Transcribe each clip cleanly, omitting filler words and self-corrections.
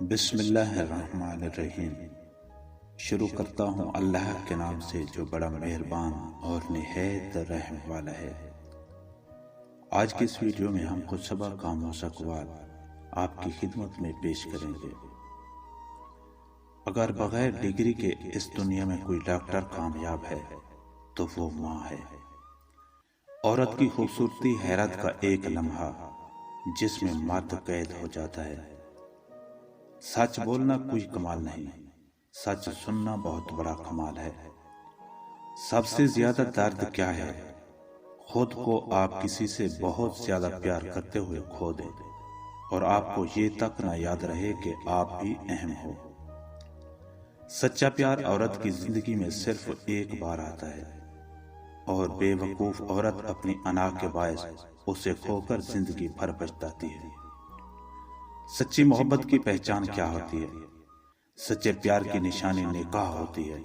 بسم اللہ الرحمن الرحیم۔ شروع کرتا ہوں اللہ کے نام سے جو بڑا مہربان اور نہایت رحم والا ہے۔ آج کی اس ویڈیو میں ہم خود سبق کا موضوع آپ کی خدمت میں پیش کریں گے۔ اگر بغیر ڈگری کے اس دنیا میں کوئی ڈاکٹر کامیاب ہے تو وہ ماں ہے۔ عورت کی خوبصورتی حیرت کا ایک لمحہ جس میں مرد قید ہو جاتا ہے۔ سچ بولنا کوئی کمال نہیں، سچ سننا بہت بڑا کمال ہے۔ سب سے زیادہ درد کیا ہے؟ خود کو آپ کسی سے بہت زیادہ پیار کرتے ہوئے کھو دیں اور آپ کو یہ تک نہ یاد رہے کہ آپ بھی اہم ہو۔ سچا پیار عورت کی زندگی میں صرف ایک بار آتا ہے اور بے وقوف عورت اپنی انا کے باعث اسے کھو کر زندگی بھر پچھتاتی ہے۔ سچی محبت کی پہچان کیا ہوتی ہے؟ سچے پیار کی نشانی نکاح ہوتی ہے۔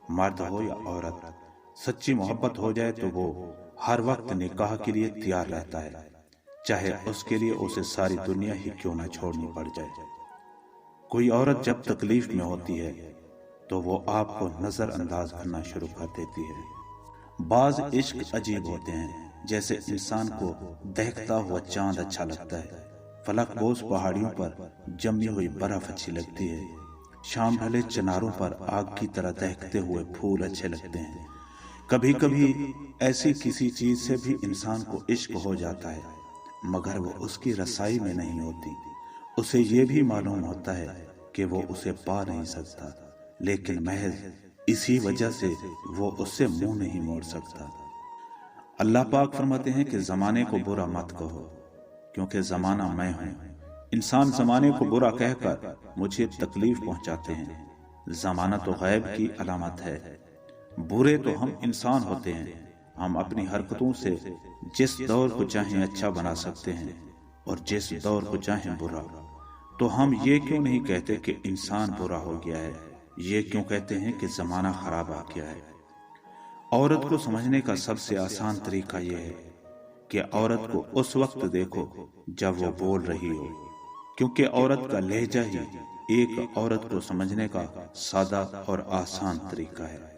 مرد ہو یا عورت، سچی محبت ہو جائے تو وہ ہر وقت نکاح کے لیے تیار رہتا ہے، چاہے اس کے لیے اسے ساری دنیا ہی کیوں نہ چھوڑنی پڑ جائے۔ کوئی عورت جب تکلیف میں ہوتی ہے تو وہ آپ کو نظر انداز کرنا شروع کر دیتی ہے۔ بعض عشق عجیب ہوتے ہیں، جیسے انسان کو دہکتا ہوا چاند اچھا لگتا ہے، فلک بوس پہاڑیوں پر جمی ہوئی برف اچھی لگتی ہے، شام ڈھلے چناروں پر آگ کی طرح دہکتے ہوئے پھول اچھے لگتے ہیں۔ کبھی کبھی ایسی کسی چیز سے بھی انسان کو عشق ہو جاتا ہے مگر وہ اس کی رسائی میں نہیں ہوتی۔ اسے یہ بھی معلوم ہوتا ہے کہ وہ اسے پا نہیں سکتا، لیکن محض اسی وجہ سے وہ اس سے منہ نہیں موڑ سکتا۔ اللہ پاک فرماتے ہیں کہ زمانے کو برا مت کہو کیونکہ زمانہ میں ہوں۔ انسان زمانے کو برا کہہ کر مجھے تکلیف پہنچاتے ہیں۔ زمانہ تو غیب کی علامت ہے۔ برے تو ہم انسان ہوتے ہیں، ہم اپنی حرکتوں سے جس دور کو چاہیں اچھا بنا سکتے ہیں اور جس دور کو چاہیں برا۔ تو ہم یہ کیوں نہیں کہتے کہ انسان برا ہو گیا ہے، یہ کیوں کہتے ہیں کہ زمانہ خراب آ گیا ہے؟ عورت کو سمجھنے کا سب سے آسان طریقہ یہ ہے کہ عورت کو اس وقت دیکھو جب وہ بول رہی ہو، کیونکہ عورت کا لہجہ ہی ایک عورت کو سمجھنے کا سادہ اور آسان طریقہ ہے۔